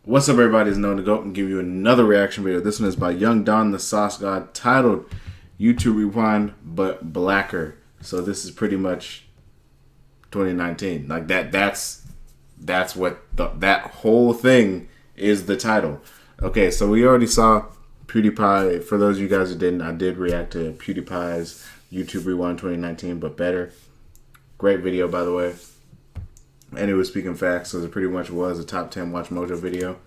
What's up, everybody? It's Known to Go and give you another reaction video. This one is by Young Don the Sauce God, titled YouTube Rewind but Blacker. So this is pretty much 2019. Like that's what that whole thing is, the title. Okay, so we already saw PewDiePie. For those of you guys who didn't, I did react to PewDiePie's YouTube Rewind 2019 but better. Great video, by the way. And it was speaking facts, so it pretty much was a top 10 Watch Mojo video.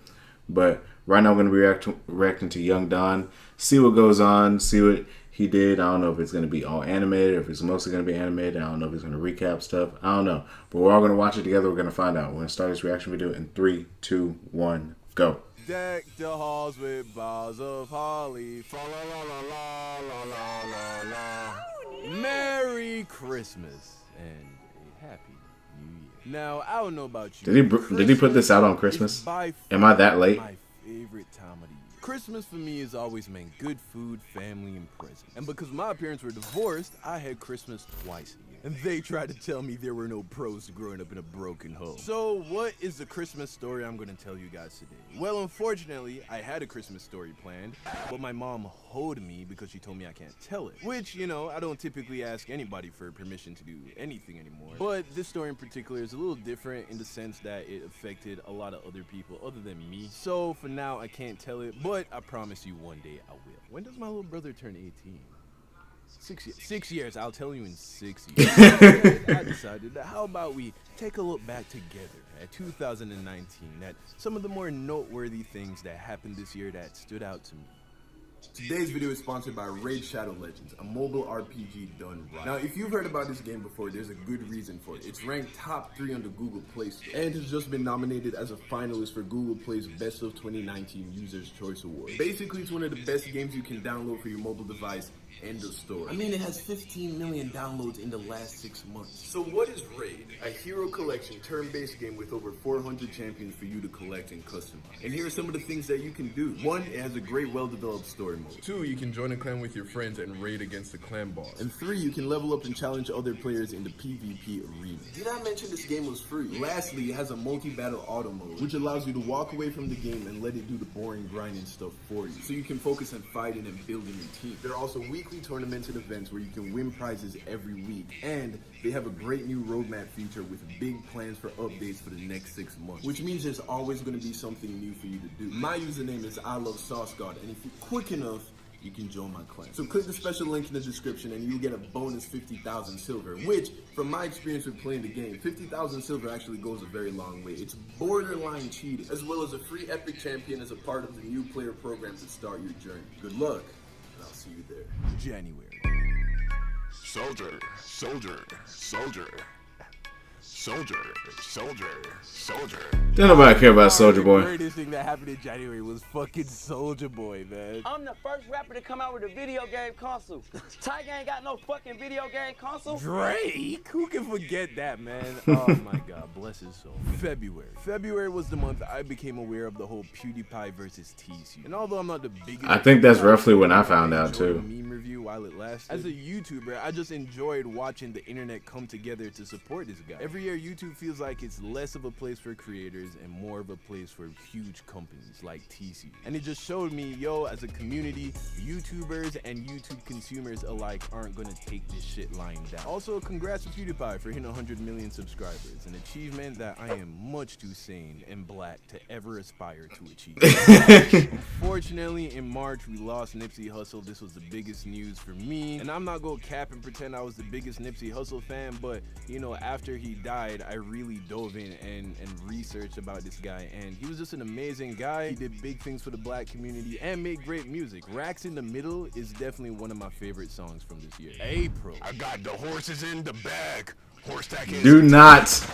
But right now I'm going to be reacting to Young Don, see what goes on, see what he did. I don't know if it's going to be all animated, or if it's mostly going to be animated. I don't know if he's going to recap stuff. I don't know. But we're all going to watch it together. We're going to find out. We're going to start this reaction video in 3, 2, 1, go. Deck the halls with boughs of holly. Fa la la la la la la la. Merry Christmas and a happy New Year. Now, I don't know about you. Did he put this out on Christmas? Am I that late? My favorite time of the year. Christmas for me has always meant good food, family, and presents. And because my parents were divorced, I had Christmas twice a year. And they tried to tell me there were no pros to growing up in a broken home. So what is the Christmas story I'm going to tell you guys today? Well, unfortunately, I had a Christmas story planned, but my mom hold me because she told me I can't tell it. Which, you know, I don't typically ask anybody for permission to do anything anymore. But this story in particular is a little different in the sense that it affected a lot of other people other than me. So for now, I can't tell it, but I promise you one day I will. When does my little brother turn 18? 6 years. 6 years. I'll tell you in 6 years. I decided that how about we take a look back together at 2019, at some of the more noteworthy things that happened this year that stood out to me. Today's video is sponsored by Raid Shadow Legends, a mobile RPG done right. Now, if you've heard about this game before, there's a good reason for it. It's ranked top 3 on the Google Play Store, and has just been nominated as a finalist for Google Play's Best of 2019 Users' Choice Award. Basically, it's one of the best games you can download for your mobile device. End of story. I mean, it has 15 million downloads in the last 6 months. So what is Raid? A hero collection turn-based game with over 400 champions for you to collect and customize. And here are some of the things that you can do. 1, it has a great well-developed story mode. 2, you can join a clan with your friends and raid against the clan boss. And 3, you can level up and challenge other players in the PvP arena. Did I mention this game was free? Lastly, it has a multi-battle auto mode, which allows you to walk away from the game and let it do the boring grinding stuff for you, so you can focus on fighting and building your team. There are also weekly tournaments and events where you can win prizes every week, and they have a great new roadmap feature with big plans for updates for the next 6 months, which means there's always going to be something new for you to do. My username is ILoveSauceGod, and if you're quick enough, you can join my clan. So click the special link in the description and you'll get a bonus 50,000 silver, which, from my experience with playing the game, 50,000 silver actually goes a very long way. It's borderline cheating, as well as a free epic champion as a part of the new player program to start your journey. Good luck, and I'll see you there. January. Soldier, soldier, soldier. Soldier, soldier, soldier. Don't nobody care about Soldier Boy. The greatest thing that happened in January was fucking Soldier Boy, man. I'm the first rapper to come out with a video game console. Tiger ain't got no fucking video game console. Drake? Who can forget that, man? Oh my god, bless his soul. February. February was the month I became aware of the whole PewDiePie versus TC. And although I'm not the biggest... I think that's roughly when I found out too. Meme review while it lasted. As a YouTuber, I just enjoyed watching the internet come together to support this guy. Every year, YouTube feels like it's less of a place for creators and more of a place for huge companies like TC. And it just showed me, yo, as a community, YouTubers and YouTube consumers alike aren't gonna take this shit lying down. Also, congrats to PewDiePie for hitting 100 million subscribers, an achievement that I am much too sane and black to ever aspire to achieve. Unfortunately, in March, we lost Nipsey Hussle. This was the biggest news for me. And I'm not gonna cap and pretend I was the biggest Nipsey Hussle fan, but, you know, after he died, I really dove in and researched about this guy, and he was just an amazing guy. He did big things for the black community and made great music. Racks in the Middle is definitely one of my favorite songs from this year. April. I got the horses in the bag. Horse tack is... Do not.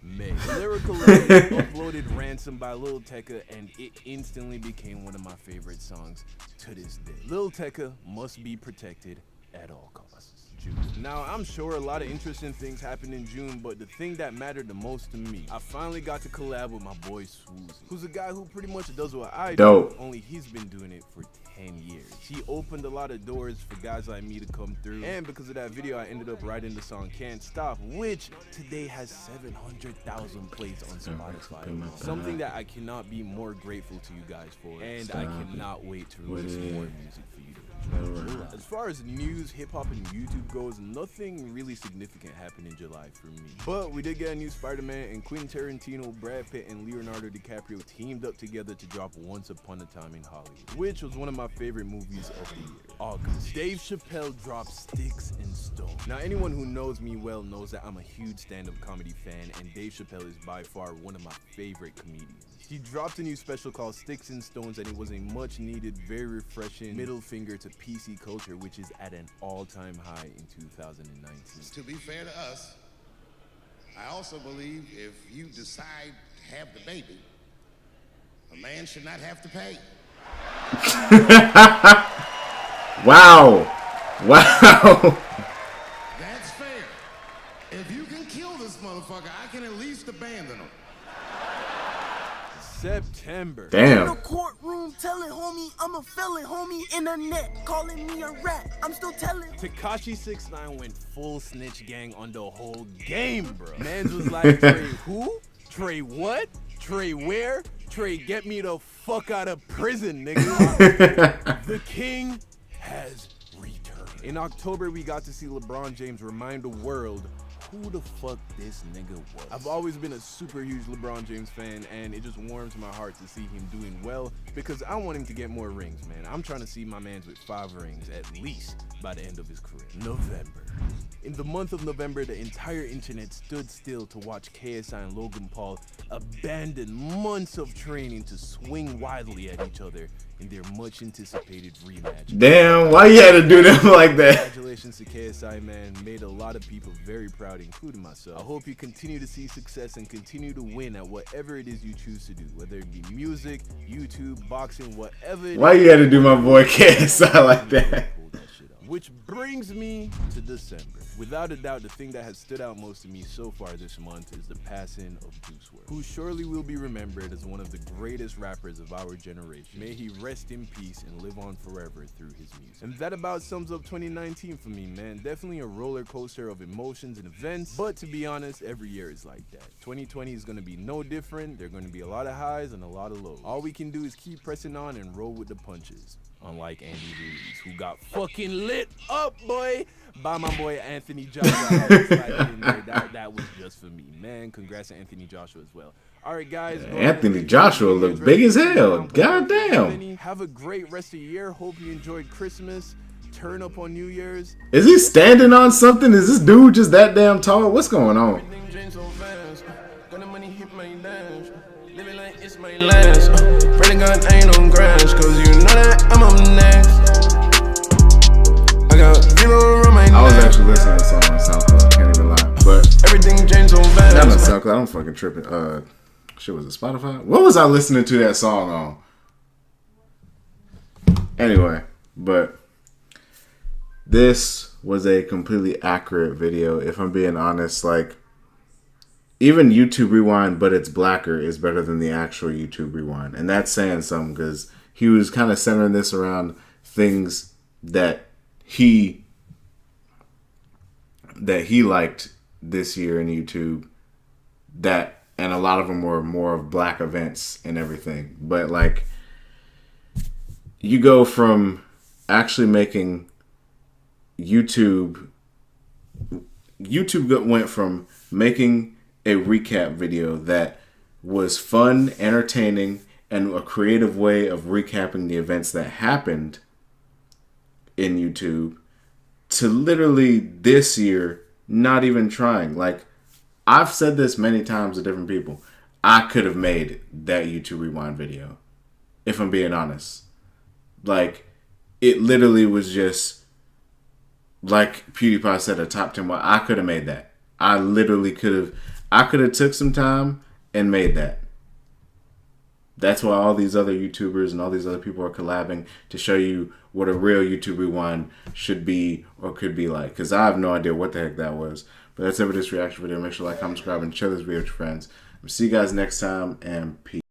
May. Lyrical Legend uploaded Ransom by Lil Tecca, and it instantly became one of my favorite songs to this day. Lil Tecca must be protected at all costs. June. Now, I'm sure a lot of interesting things happened in June, but the thing that mattered the most to me, I finally got to collab with my boy Swoozy, who's a guy who pretty much does what I do, only he's been doing it for 10 years. He opened a lot of doors for guys like me to come through, and because of that video, I ended up writing the song Can't Stop, which today has 700,000 plays on Spotify. Something that I cannot be more grateful to you guys for, and I cannot wait to release more music for you to enjoy. As far as news, hip-hop, and YouTube goes, nothing really significant happened in July for me. But we did get a new Spider-Man, and Quentin Tarantino, Brad Pitt, and Leonardo DiCaprio teamed up together to drop Once Upon a Time in Hollywood, which was one of my favorite movies of the year. August. Dave Chappelle dropped Sticks and Stones. Now, anyone who knows me well knows that I'm a huge stand-up comedy fan, and Dave Chappelle is by far one of my favorite comedians. He dropped a new special called Sticks and Stones, and it was a much-needed, very refreshing middle finger to PC culture, which is at an all-time high in 2019. To be fair to us, I also believe if you decide to have the baby, a man should not have to pay. Wow. That's fair. If you can kill this motherfucker, I can at least abandon him. September. Damn. In the courtroom telling homie I'm a felon, homie in the net calling me a rat. I'm still telling. Tekashi 6ix9ine went full snitch gang on the whole game, bro. Mans was like, Trey who? Trey what? Trey where? Trey get me the fuck out of prison, nigga. The king has returned. In October, we got to see LeBron James remind the world who the fuck this nigga was. I've always been a super huge LeBron James fan, and it just warms my heart to see him doing well because I want him to get more rings, man. I'm trying to see my man with 5 rings at least by the end of his career. November. In the month of November, the entire internet stood still to watch KSI and Logan Paul abandon months of training to swing wildly at each other in their much anticipated rematch. Damn, why you had to do them like that? Congratulations to KSI, man. Made a lot of people very proud, including myself. I hope you continue to see success and continue to win at whatever it is you choose to do, whether it be music, YouTube, boxing, whatever it is. Why you had to do my boy KSI like that? Which brings me to December. Without a doubt, the thing that has stood out most to me so far this month is the passing of Juice WRLD, who surely will be remembered as one of the greatest rappers of our generation. May he rest in peace and live on forever through his music. And that about sums up 2019 for me, man. Definitely a roller coaster of emotions and events, but to be honest, every year is like that. 2020 is going to be no different. There are going to be a lot of highs and a lot of lows. All we can do is keep pressing on and roll with the punches. Unlike Andy Ruiz, who got fucking lit up, boy, by my boy Anthony Joshua. That was just for me, man. Congrats to Anthony Joshua as well. All right, guys. Anthony Joshua looks big as hell. God damn. Have a great rest of the year. Hope you enjoyed Christmas. Turn up on New Year's. Is he standing on something? Is this dude just that damn tall? What's going on? Last, pray to God ain't on grass, cause you know that I'm up next. I got zero on my I was actually listening to that song on SoundCloud, can't even lie. But everything changed so fast. Not on SoundCloud, I'm fucking tripping. Shit, was it Spotify? What was I listening to that song on? Anyway, but this was a completely accurate video. If I'm being honest, like, even YouTube Rewind, but it's blacker, is better than the actual YouTube Rewind. And that's saying something, because he was kind of centering this around things that he liked this year in YouTube, that, and a lot of them were more of black events and everything. But like, you go from actually making YouTube went from making a recap video that was fun, entertaining, and a creative way of recapping the events that happened in YouTube, to literally this year not even trying. Like, I've said this many times to different people. I could have made that YouTube Rewind video, if I'm being honest. Like, it literally was just, like PewDiePie said, a top 10. I could have made that. I literally could have. I could have took some time and made that. That's why all these other YouTubers and all these other people are collabing to show you what a real YouTube Rewind should be or could be like. Because I have no idea what the heck that was. But that's it for this reaction video. Make sure to like, comment, subscribe, and share this video with your friends. I'll see you guys next time, and peace.